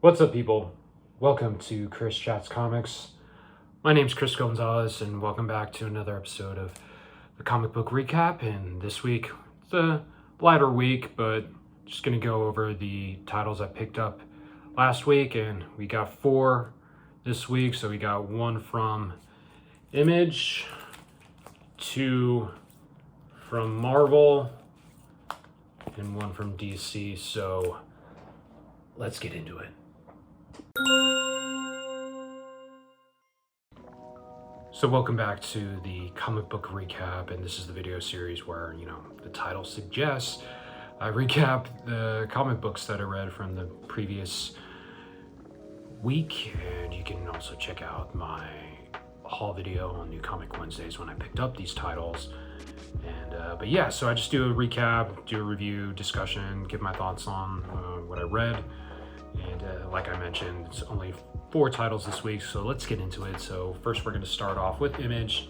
What's up, people? Welcome to Chris Chats Comics. My name's Chris Gonzalez, and welcome back to another episode of the comic book recap. And this week, it's a lighter week, but just gonna go over the titles I picked up last week, and we got 4 this week. So we got 1 from Image, 2 from Marvel, and 1 from DC. So let's get into it. So welcome back to the comic book recap, and this is the video series where, the title suggests I recap the comic books that I read from the previous week, and you can also check out my haul video on New Comic Wednesdays when I picked up these titles. And but yeah, so I just do a recap, do a review, discussion, give my thoughts on what I read. And like I mentioned, it's only 4 titles this week, so let's get into it. So first we're going to start off with Image.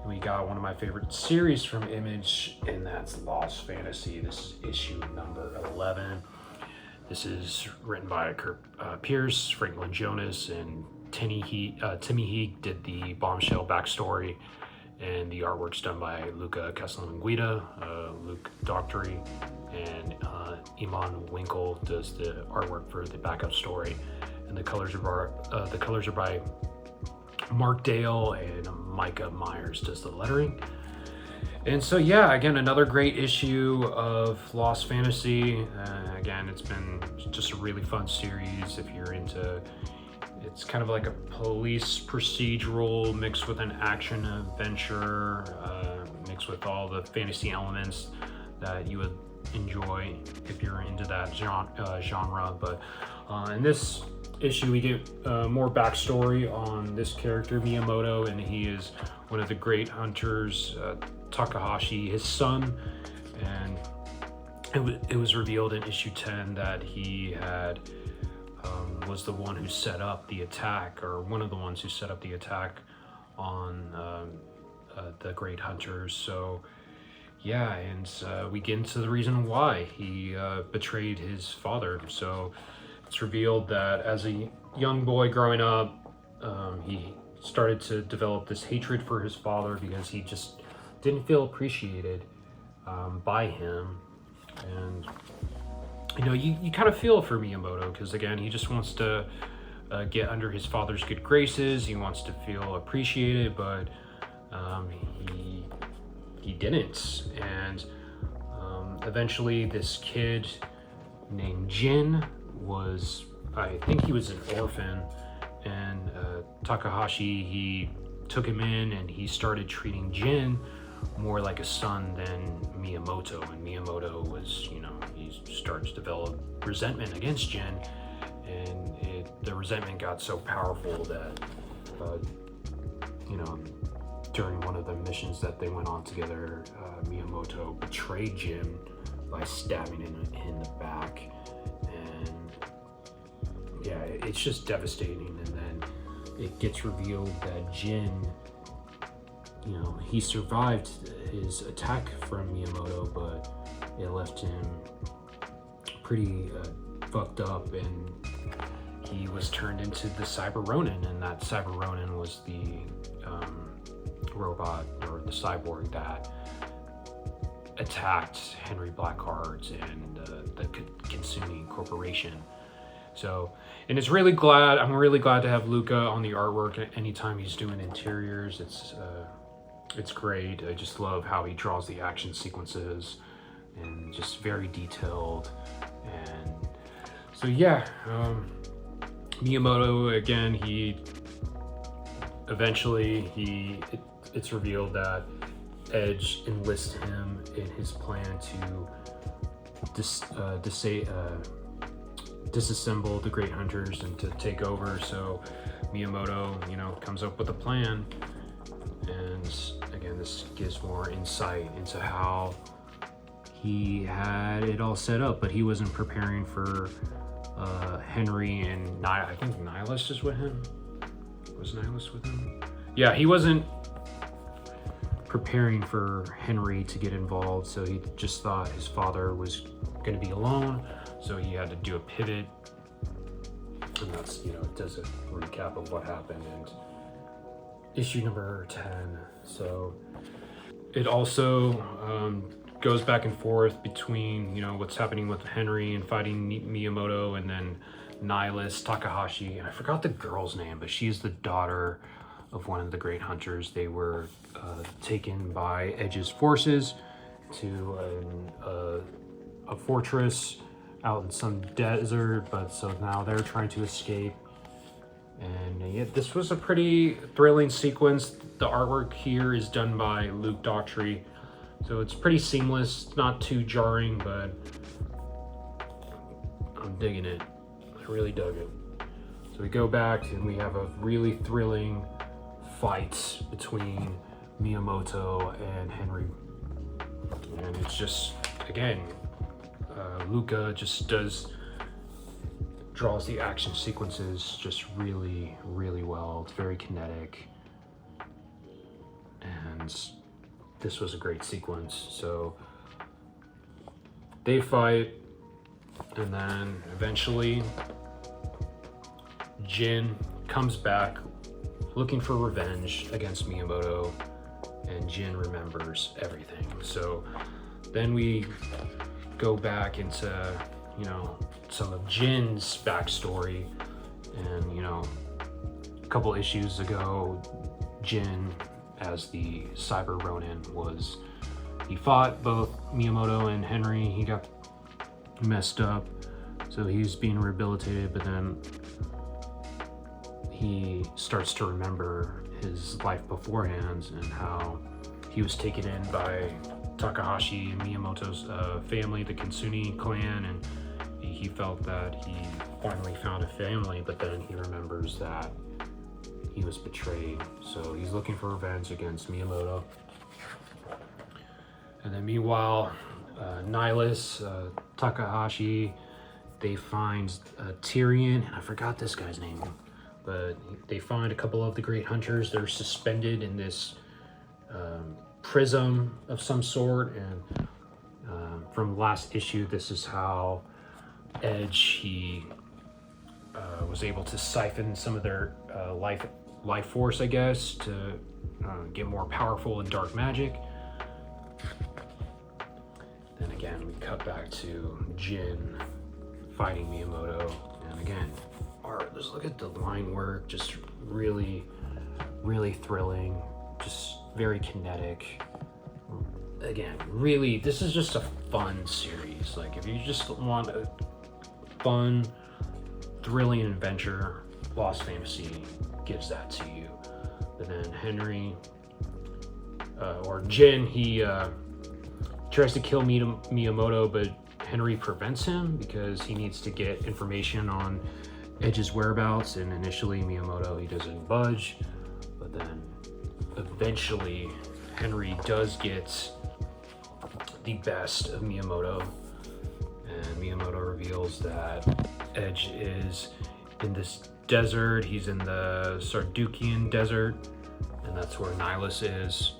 We got one of my favorite series from Image, and that's Lost Fantasy. This is issue number 11. This is written by Kurt Pierce, Franklin Jonas, and Timmy Heek did the Bombshell backstory, and the artwork's done by Luca Casalanguida, Luke Dockery, and Iman Winkle does the artwork for the backup story, and the colors are by Mark Dale, and Micah Myers does the lettering. And so yeah, again, another great issue of Lost Fantasy. Again, it's been just a really fun series if you're into. It's kind of like a police procedural mixed with an action adventure, mixed with all the fantasy elements that you would enjoy if you're into that genre. But in this issue, we get more backstory on this character, Miyamoto, and he is one of the great hunters, Takahashi, his son. And it was revealed in issue 10 that he had was the one who set up the attack, or one of the ones who set up the attack on the great hunters. So yeah, and we get into the reason why he betrayed his father. So it's revealed that as a young boy growing up, he started to develop this hatred for his father because he just didn't feel appreciated by him. And you kind of feel for Miyamoto, because again, he just wants to get under his father's good graces. He wants to feel appreciated, but he didn't. And eventually this kid named Jin I think he was an orphan, and Takahashi, he took him in and he started treating Jin more like a son than Miyamoto. And Miyamoto was, he started to develop resentment against Jin, and the resentment got so powerful that, during one of the missions that they went on together, Miyamoto betrayed Jin by stabbing him in the back. And yeah, it's just devastating. And then it gets revealed that Jin, he survived his attack from Miyamoto, but it left him pretty fucked up, and he was turned into the Cyber Ronin, and that Cyber Ronin was the robot, or the cyborg, that attacked Henry Blackheart and the Kitsune Corporation. So, and I'm really glad to have Luca on the artwork. Anytime he's doing interiors, it's great. I just love how he draws the action sequences, and just very detailed. And so yeah, Miyamoto, again, it's revealed that Edge enlists him in his plan to disassemble the Great Hunters and to take over. So Miyamoto, comes up with a plan. And again, this gives more insight into how he had it all set up, but he wasn't preparing for Henry and I think Nihilus is with him. Was Nihilus with him? Yeah, he wasn't preparing for Henry to get involved, so he just thought his father was going to be alone, so he had to do a pivot And that's, it does a recap of what happened in issue number 10. So it also goes back and forth between, what's happening with Henry and fighting Miyamoto, and then Nihilus Takahashi, and I forgot the girl's name, but she's the daughter of one of the great hunters. They were taken by Edge's forces to a fortress out in some desert, but so now they're trying to escape. And yeah, this was a pretty thrilling sequence. The artwork here is done by Luke Daughtry, so it's pretty seamless, not too jarring, but I'm digging it. I really dug it. So we go back and we have a really thrilling fight between Miyamoto and Henry. And it's just, again, Luca just draws the action sequences just really, really well. It's very kinetic. And this was a great sequence. So they fight, and then eventually Jin comes back looking for revenge against Miyamoto, and Jin remembers everything. So then we go back into, some of Jin's backstory. And, a couple issues ago, Jin, as the Cyber Ronin, he fought both Miyamoto and Henry. He got messed up, so he's being rehabilitated, but then he starts to remember his life beforehand and how he was taken in by Takahashi and Miyamoto's family, the Kitsune clan, and he felt that he finally found a family, but then he remembers that he was betrayed. So he's looking for revenge against Miyamoto. And then meanwhile, Nihilus, Takahashi, they find Tyrion, and I forgot this guy's name, but they find a couple of the great hunters. They're suspended in this prism of some sort, and from last issue, this is how Edge, he was able to siphon some of their life force, I guess, to get more powerful in dark magic. Then again, we cut back to Jin fighting Miyamoto, and again, just look at the line work, just really, really thrilling, just very kinetic. Again, really, this is just a fun series. Like, if you just want a fun, thrilling adventure, Lost Fantasy gives that to you. But then Henry, or Jin, he tries to kill Miyamoto, but Henry prevents him because he needs to get information on Edge's whereabouts. And initially Miyamoto, he doesn't budge, but then eventually Henry does get the best of Miyamoto, and Miyamoto reveals that Edge is in this desert. He's in the Sardukian desert, and that's where Nihilus is,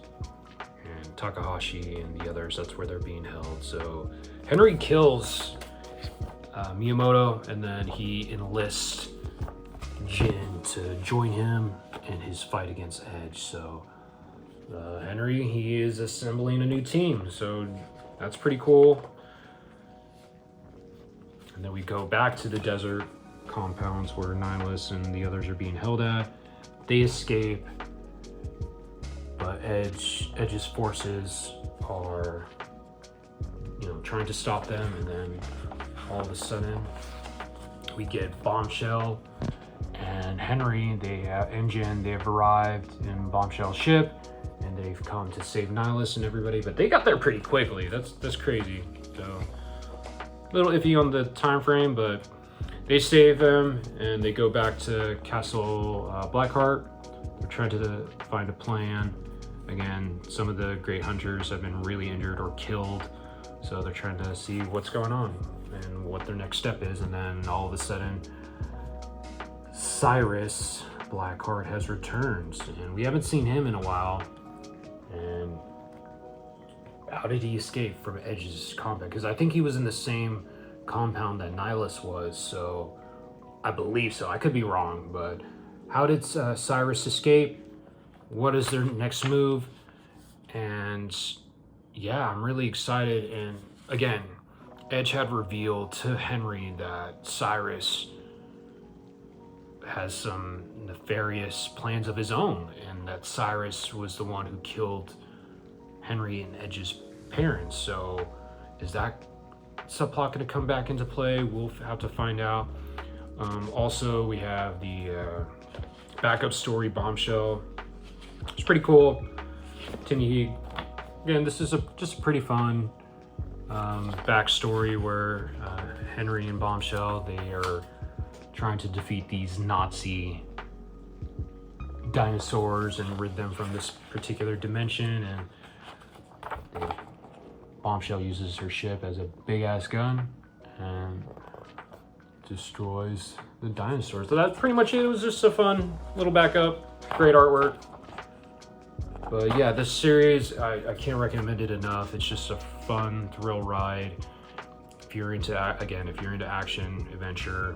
and Takahashi and the others, that's where they're being held. So Henry kills Miyamoto, and then he enlists Jin to join him in his fight against Edge. So Henry, he is assembling a new team, so that's pretty cool. And then we go back to the desert compounds where Nihilus and the others are being held at. They escape, but Edge's forces are, trying to stop them. And then all of a sudden, we get Bombshell and Henry. And Jin, they have arrived in Bombshell's ship, and they've come to save Nihilus and everybody. But they got there pretty quickly. That's crazy. So a little iffy on the time frame, but they save them, and they go back to Castle Blackheart. They're trying to find a plan. Again, some of the great hunters have been really injured or killed, so they're trying to see what's going on and what their next step is. And then all of a sudden, Cyrus Blackheart has returned, and we haven't seen him in a while. And how did he escape from Edge's compound? Because I think he was in the same compound that Nihilus was, so I believe so. I could be wrong, but how did Cyrus escape? What is their next move? And yeah, I'm really excited. And again, Edge had revealed to Henry that Cyrus has some nefarious plans of his own, and that Cyrus was the one who killed Henry and Edge's parents. So is that subplot going to come back into play? We'll have to find out. Also, we have the backup story, Bombshell. It's pretty cool. Timmy, again, this is just a pretty fun backstory where Henry and Bombshell, they are trying to defeat these Nazi dinosaurs and rid them from this particular dimension. And Bombshell uses her ship as a big ass gun and destroys the dinosaurs. So that's pretty much it. It was just a fun little backup, great artwork. But yeah, this series, I can't recommend it enough. It's just a fun thrill ride. If you're into action, adventure,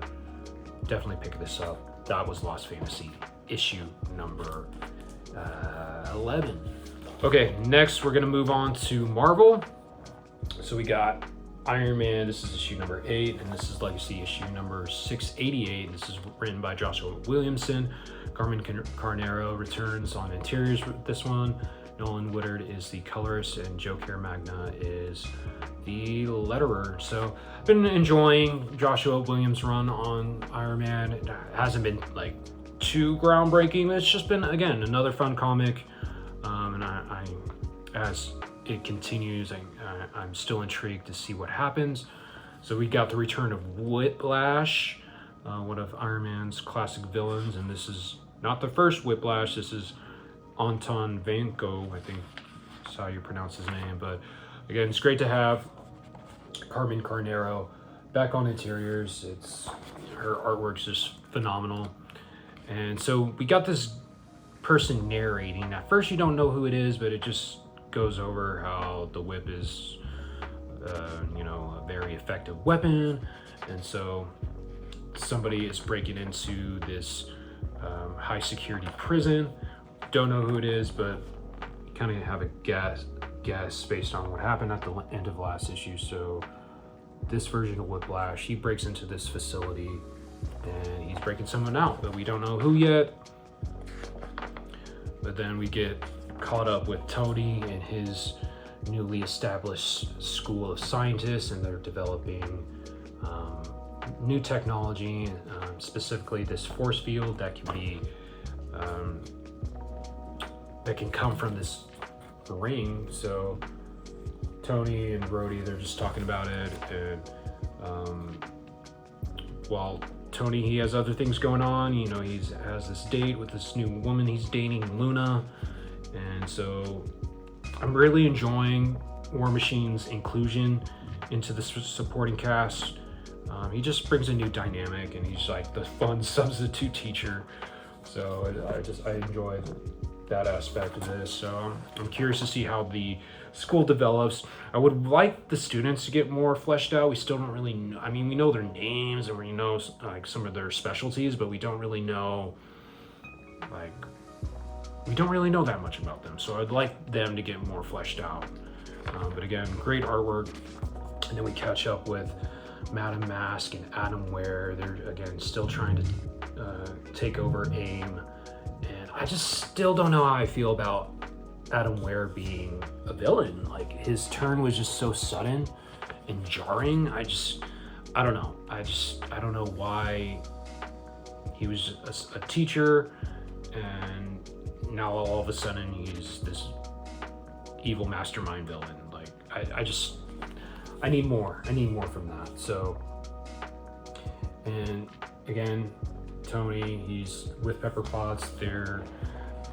definitely pick this up. That was Lost Fantasy issue number 11. Okay, next we're gonna move on to Marvel. So we got Iron Man. This is issue number 8, and this is Legacy issue number 688. This is written by Joshua Williamson. Carmen Carnero returns on interiors with this one. Nolan Woodard is the colorist, and Joe Caramagna is the letterer. So I've been enjoying Joshua Williams' run on Iron Man. It hasn't been like too groundbreaking. It's just been, again, another fun comic. And I as it continues, I'm still intrigued to see what happens. So we got the return of Whiplash, one of Iron Man's classic villains, and this is not the first Whiplash. This is Anton Vanko, I think that's how you pronounce his name. But again, it's great to have Carmen Carnero back on interiors. Her artwork's just phenomenal. And so we got this person narrating. At first you don't know who it is, but it just goes over how the whip is a very effective weapon. And so somebody is breaking into this high security prison. Don't know who it is, but kind of have a guess based on what happened at the end of last issue. So this version of Whiplash, he breaks into this facility and he's breaking someone out, but we don't know who yet. But then we get caught up with Tony and his newly established school of scientists, and they're developing new technology, specifically this force field that can be that can come from this ring. So Tony and Rhodey, they're just talking about it, and while Tony, he has other things going on. He has this date with this new woman he's dating, Luna. And so I'm really enjoying War Machine's inclusion into the supporting cast. He just brings a new dynamic, and he's like the fun substitute teacher. So I enjoy that aspect of this. So I'm curious to see how the school develops. I would like the students to get more fleshed out. We still don't really know. I mean, we know their names and we know like some of their specialties, but we don't really know that much about them. So I'd like them to get more fleshed out. But again, great artwork. And then we catch up with Madame Mask and Adam Ware. They're again still trying to take over AIM. And I just still don't know how I feel about Adam Ware being a villain. Like, his turn was just so sudden and jarring. I don't know. I don't know why he was a teacher and now all of a sudden he's this evil mastermind villain. Like, I need more. I need more from that. So, and again, Tony, he's with Pepper Potts. They're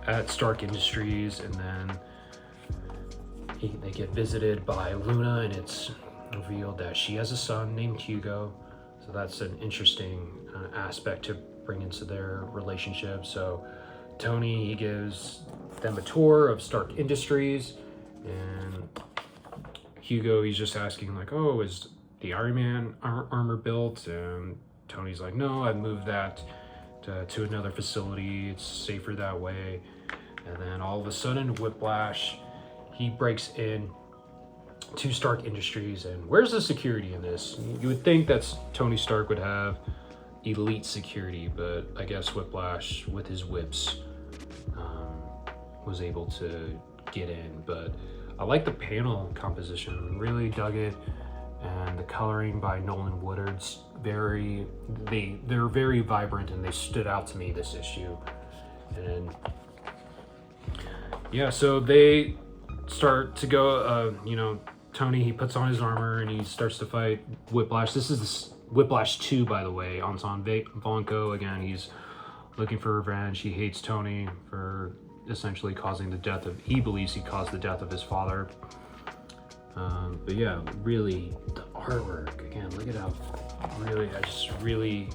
at Stark Industries, and then they get visited by Luna, and it's revealed that she has a son named Hugo. So that's an interesting aspect to bring into their relationship. So Tony, he gives them a tour of Stark Industries, and Hugo, he's just asking like, oh, is the Iron Man armor built? And Tony's like, no, I've moved that to another facility. It's safer that way. And then all of a sudden, Whiplash, he breaks in to Stark Industries. And where's the security in this? You would think that Tony Stark would have elite security, but I guess Whiplash, with his whips, was able to get in. But I like the panel composition, really dug it. And the coloring by Nolan Woodard's they're very vibrant, and they stood out to me this issue. And yeah, so they start to go, Tony, he puts on his armor and he starts to fight Whiplash. This is Whiplash 2, by the way. Anton Vanko, again, he's looking for revenge. He hates Tony for essentially causing the death of, he believes he caused the death of his father. But yeah, really, the artwork, again, look at how I just really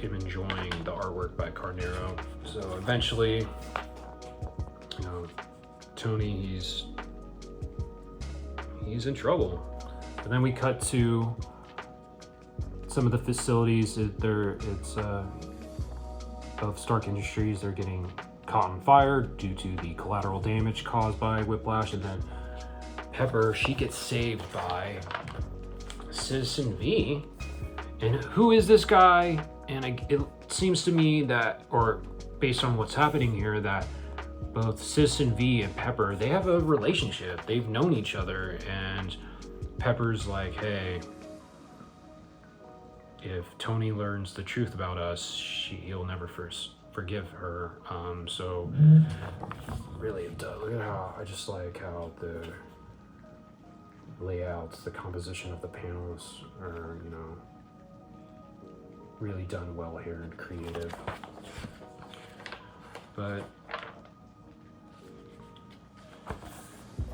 am enjoying the artwork by Carnero. So eventually, Tony, he's in trouble. And then we cut to some of the facilities. Of Stark Industries. They're getting caught on fire due to the collateral damage caused by Whiplash. And then Pepper, she gets saved by Citizen V. And who is this guy? And it seems to me that, or based on what's happening here, that both Citizen V and Pepper, they have a relationship. They've known each other, and Pepper's like, hey, if Tony learns the truth about us, he'll never forgive her. So really, look at how I just like how the layouts, the composition of the panels are, really done well here and creative. But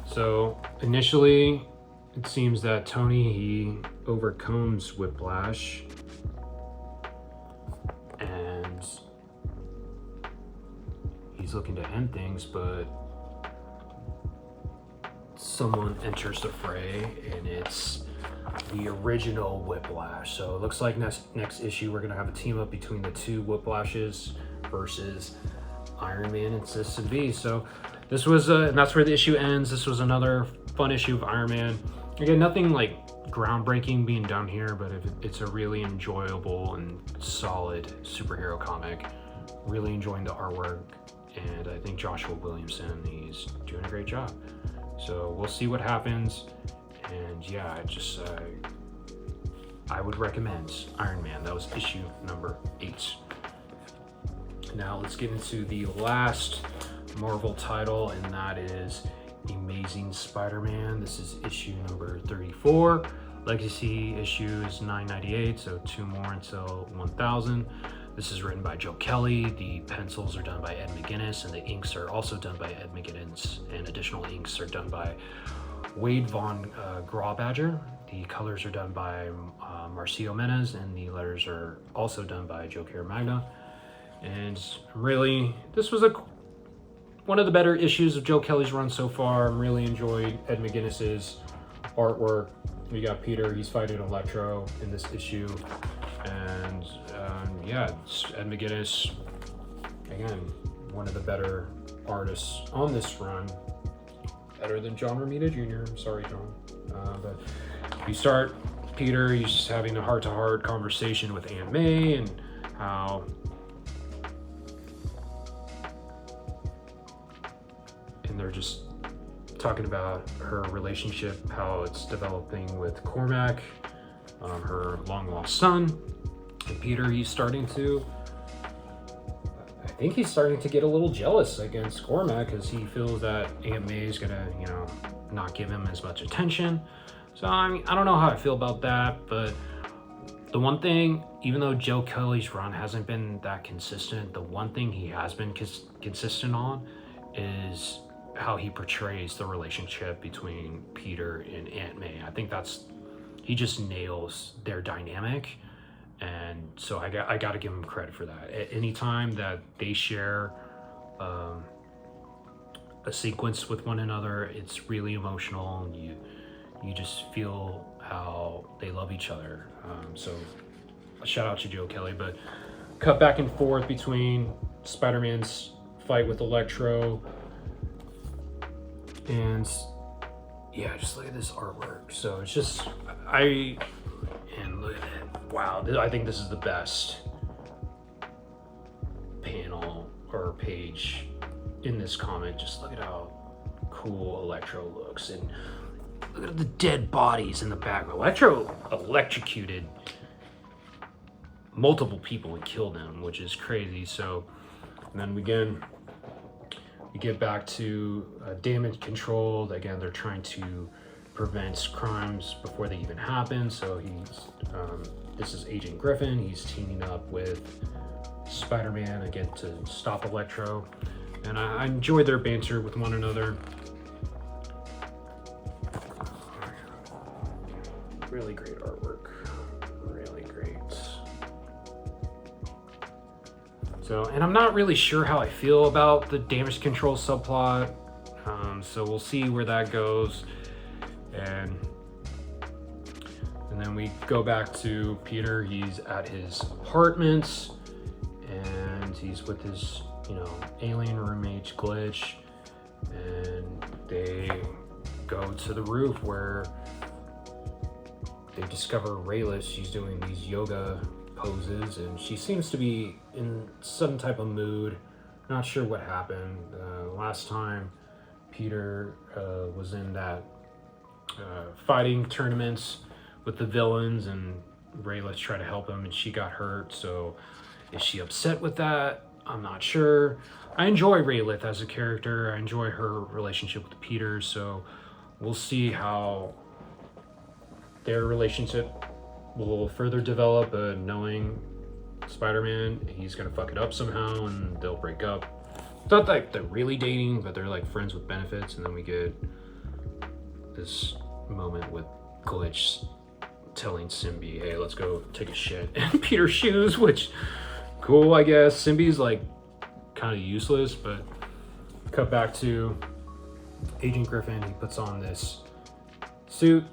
so initially, it seems that Tony, he overcomes Whiplash, and he's looking to end things, but someone enters the fray, and it's the original Whiplash. So it looks like next issue we're gonna have a team up between the two Whiplashes versus Iron Man and Citizen V. So this was, and that's where the issue ends. This was another fun issue of Iron Man. Again, nothing like groundbreaking being done here, but it's a really enjoyable and solid superhero comic. Really enjoying the artwork, and I think Joshua Williamson, he's doing a great job. So we'll see what happens. And yeah, I would recommend Iron Man. That was issue number 8. Now let's get into the last Marvel title, and that is Amazing Spider-Man. This is issue number 34. Legacy issue is 998, so 2 more until 1000. This is written by Joe Kelly. The pencils are done by Ed McGuinness, and the inks are also done by Ed McGuinness, and additional inks are done by Wade Von Grawbadger. The colors are done by Marcio Menes, and the letters are also done by Joe Caramagna. And really, this was one of the better issues of Joe Kelly's run so far. I'm really enjoyed Ed McGuinness's artwork. We got Peter, he's fighting Electro in this issue. And yeah, it's Ed McGuinness, again, one of the better artists on this run. Better than John Romita Jr. I'm sorry, John. But you start Peter, he's just having a heart-to-heart conversation with Aunt May, and how they're just talking about her relationship, how it's developing with Cormac, her long-lost son. And Peter, he's starting to get a little jealous against Cormac, because he feels that Aunt May is gonna, not give him as much attention. So I mean, I don't know how I feel about that, but the one thing, even though Joe Kelly's run hasn't been that consistent, the one thing he has been consistent on is how he portrays the relationship between Peter and Aunt May. I think he just nails their dynamic. And so I got to give him credit for that. At any time that they share a sequence with one another, it's really emotional, and you just feel how they love each other. So shout out to Joe Kelly, but cut back and forth between Spider-Man's fight with Electro, and yeah, just look at this artwork. So it's just, and look at it. Wow, I think this is the best panel or page in this comic. Just look at how cool Electro looks, and look at the dead bodies in the back. Electro electrocuted multiple people and killed them, which is crazy. So, and then we get back to damage control. Again, they're trying to prevent crimes before they even happen. So this is Agent Griffin. He's teaming up with Spider-Man again to stop Electro. And I enjoy their banter with one another. Really great artwork, really great. So, and I'm not really sure how I feel about the damage control subplot. So we'll see where that goes. And then we go back to Peter. He's at his apartment and he's with his, alien roommate Glitch, and they go to the roof where they discover Raylis. She's doing these yoga poses, and she seems to be in some type of mood. Not sure what happened. Last time Peter was in that fighting tournaments with the villains, and Raylis tried to help him, and she got hurt. So is she upset with that? I'm not sure. I enjoy Raylis as a character. I enjoy her relationship with Peter. So we'll see how their relationship will further develop. Knowing Spider-Man, he's gonna fuck it up somehow and they'll break up. It's not like they're really dating, but they're like friends with benefits. And then we get this moment with Glitch telling Symbi, hey, let's go take a shit in Peter's shoes, which cool, I guess. Symbi's like kind of useless, but cut back to Agent Griffin. He puts on this suit,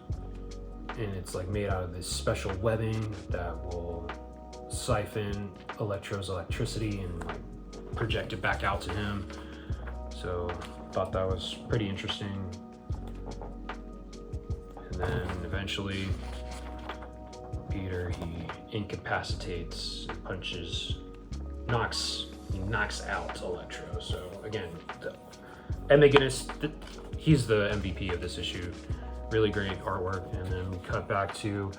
and it's like made out of this special webbing that will siphon Electro's electricity and like project it back out to him. So thought that was pretty interesting. And then eventually Peter, he incapacitates, knocks out Electro. So again, Ed McGuinness, he's the MVP of this issue. Really great artwork. And then we cut back to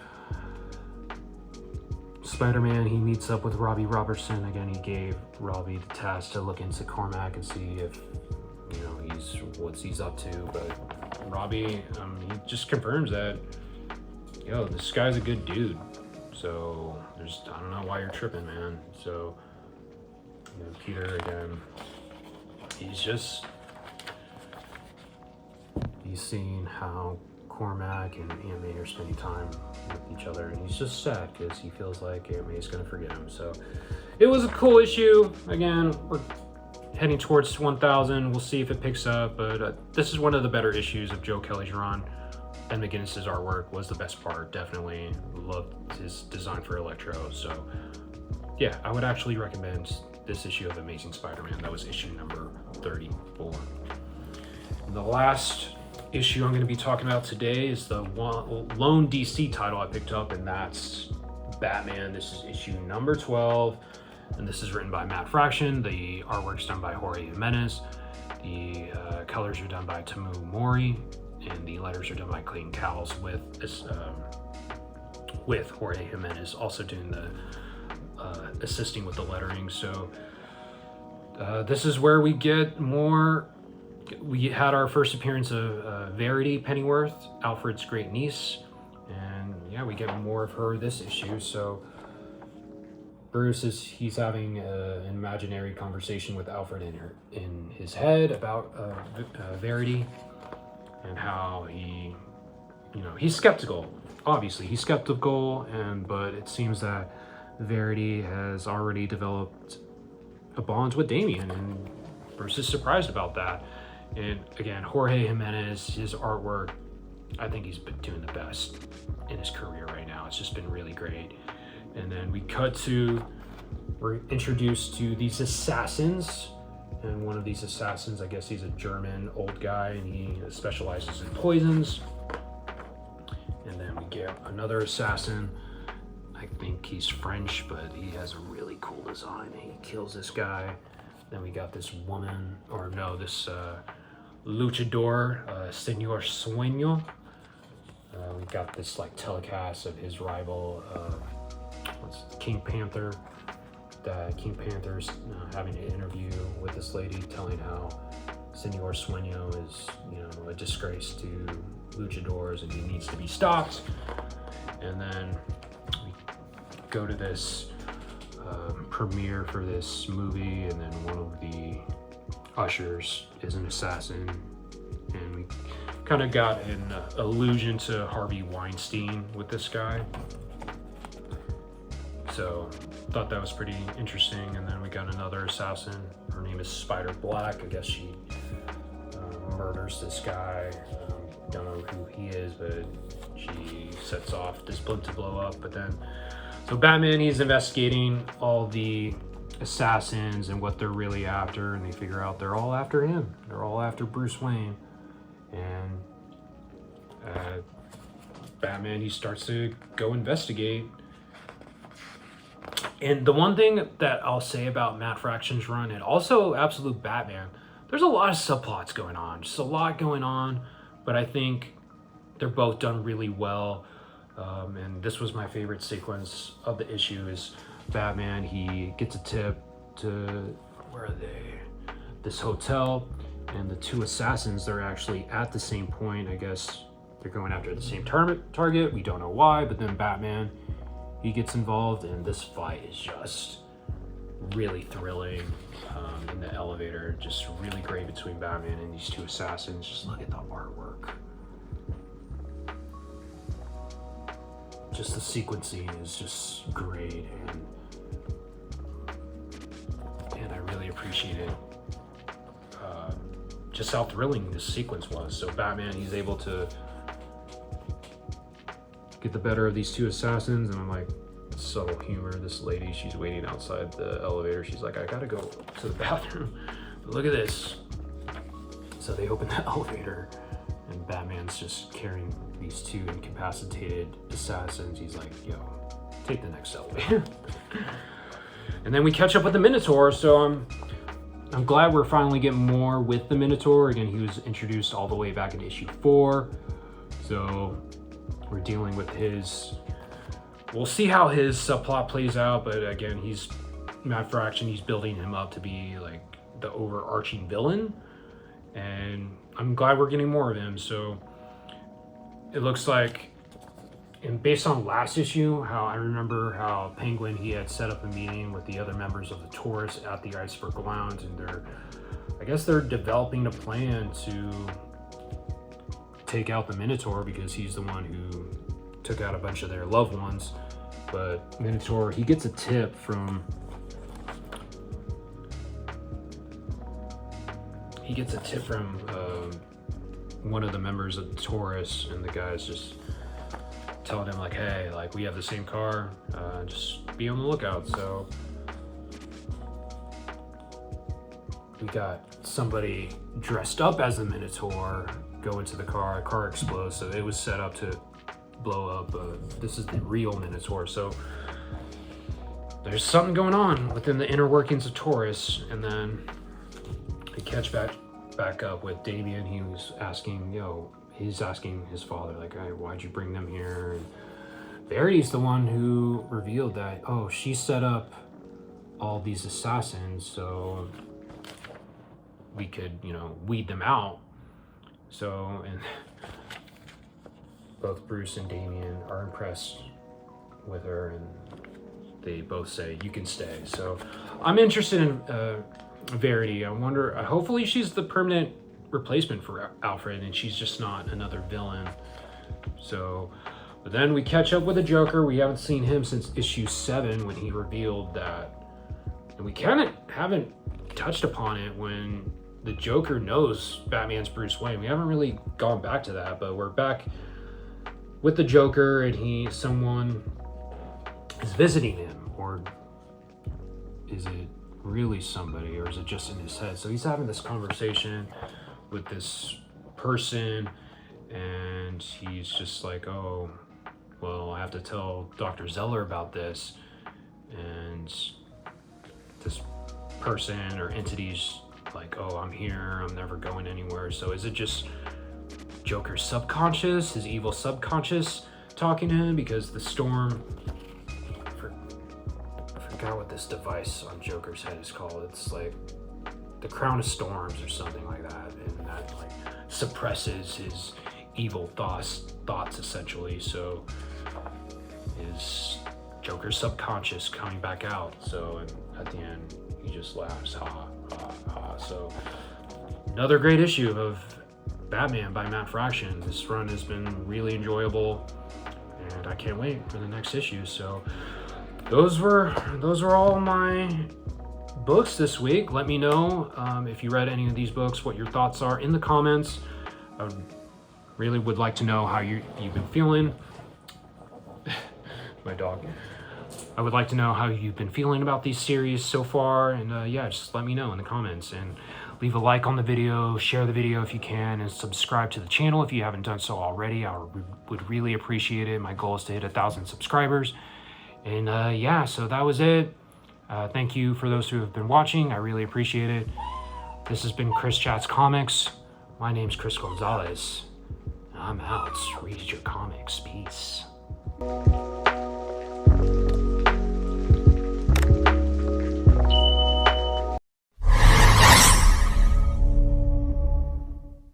Spider-Man. He meets up with Robbie Robertson. Again, he gave Robbie the task to look into Cormac and see if, he's up to. But Robbie, he just confirms that, this guy's a good dude. So I don't know why you're tripping, man. So, Peter, again, he's seeing how Cormac and Aunt May are spending time with each other, and he's just sad because he feels like Aunt May is going to forget him. So it was a cool issue. Again, we're heading towards 1,000. We'll see if it picks up, but this is one of the better issues of Joe Kelly's run. And McGuinness's artwork was the best part. Definitely loved his design for Electro. So yeah, I would actually recommend this issue of Amazing Spider-Man. That was issue number 34. And the last issue I'm going to be talking about today is the lone DC title I picked up, and that's Batman. This is issue number 12, and this is written by Matt Fraction. The artwork's done by Jorge Jimenez. The colors are done by Tamu Mori, and the letters are done by Clayton Cowles with Jorge Jimenez also doing the assisting with the lettering. So this is where we get more. We had our first appearance of Verity Pennyworth, Alfred's great niece, and yeah, we get more of her this issue. So Bruce he's having an imaginary conversation with Alfred in his head about Verity, and how he's skeptical. Obviously, he's skeptical, but it seems that Verity has already developed a bond with Damian, and Bruce is surprised about that. And again, Jorge Jimenez, his artwork, I think he's been doing the best in his career right now. It's just been really great. And then we're introduced to these assassins. And one of these assassins, I guess he's a German old guy, and he specializes in poisons. And then we get another assassin. I think he's French, but he has a really cool design. He kills this guy. Then we got this woman, this luchador, Senor Sueño. We got this like telecast of his rival, King Panther. King Panther's having an interview with this lady, telling how Senor Sueño is, a disgrace to luchadors and he needs to be stopped. And then we go to this premiere for this movie, and then one of the ushers is an assassin, and we kind of got an allusion to Harvey Weinstein with this guy. So thought that was pretty interesting. And then we got another assassin. Her name is Spider Black. I guess she murders this guy. Don't know who he is, but she sets off this blimp to blow up. So Batman, he's investigating all the assassins and what they're really after, and they figure out they're all after him. They're all after Bruce Wayne. And Batman, he starts to go investigate. And the one thing that I'll say about Matt Fraction's run, and also Absolute Batman, there's a lot of subplots going on. Just a lot going on, but I think they're both done really well. And this was my favorite sequence of the issue is Batman, he gets a tip to, where are they? This hotel, and the two assassins, they're actually at the same point. I guess they're going after the same target. We don't know why, but then Batman, he gets involved, and this fight is just really thrilling in the elevator. Just really great between Batman and these two assassins. Just look at the artwork. Just the sequencing is just great, and I really appreciated just how thrilling this sequence was. So Batman, he's able to get the better of these two assassins, and I'm like, subtle humor. This lady, she's waiting outside the elevator. She's like, I gotta go to the bathroom. But look at this. So they open the elevator, and Batman's just carrying these two incapacitated assassins. He's like, yo, take the next elevator. And then we catch up with the Minotaur. So I'm glad we're finally getting more with the Minotaur. Again, he was introduced all the way back in issue 4. So we're dealing with we'll see how his subplot plays out, but again, he's Matt Fraction, he's building him up to be like the overarching villain, and I'm glad we're getting more of him. So it looks like, and based on last issue, how I remember how Penguin, he had set up a meeting with the other members of the Taurus at the Iceberg Lounge, and I guess they're developing a plan to take out the Minotaur, because he's the one who took out a bunch of their loved ones. But Minotaur, he gets a tip from one of the members of the Taurus, and the guy's just telling him like, hey, like, we have the same car, just be on the lookout. So we got somebody dressed up as the Minotaur go into the car explodes, so it was set up to blow up. This is the real Minotaur. So there's something going on within the inner workings of Taurus. And then we catch back up with Damian. He's asking his father, like, hey, why'd you bring them here? And Verity's the one who revealed that, oh, she set up all these assassins so we could, weed them out. So, and both Bruce and Damian are impressed with her, and they both say, you can stay. So I'm interested in Verity. I wonder, hopefully she's the permanent replacement for Alfred, and she's just not another villain. So, but then we catch up with the Joker. We haven't seen him since issue 7, when he revealed that, and we kind of haven't touched upon it, when the Joker knows Batman's Bruce Wayne. We haven't really gone back to that, but we're back with the Joker, and someone is visiting him, or is it really somebody, or is it just in his head? So he's having this conversation with this person, and he's just like, oh, well, I have to tell Dr. Zeller about this. And this person or entity's like, oh, I'm here, I'm never going anywhere. So is it just Joker's subconscious, his evil subconscious talking to him? Because the storm, I forgot what this device on Joker's head is called. It's like the crown of storms or something like that, and that like suppresses his evil thoughts essentially. So is Joker's subconscious coming back out? So, and at the end he just laughs, ha ha ha. So another great issue of Batman by Matt Fraction. This run has been really enjoyable, and I can't wait for the next issue. So those were all my books this week. Let me know if you read any of these books, what your thoughts are in the comments. I really would like to know how you've been feeling. My dog. I would like to know how you've been feeling about these series so far, and yeah, just let me know in the comments, and leave a like on the video, share the video if you can, and subscribe to the channel if you haven't done so already. I would really appreciate it. My goal is to hit 1,000 subscribers. And yeah, so that was it. Thank you for those who have been watching. I really appreciate it. This has been Chris Chats Comics. My name's Chris Gonzalez. I'm out. Read your comics. Peace.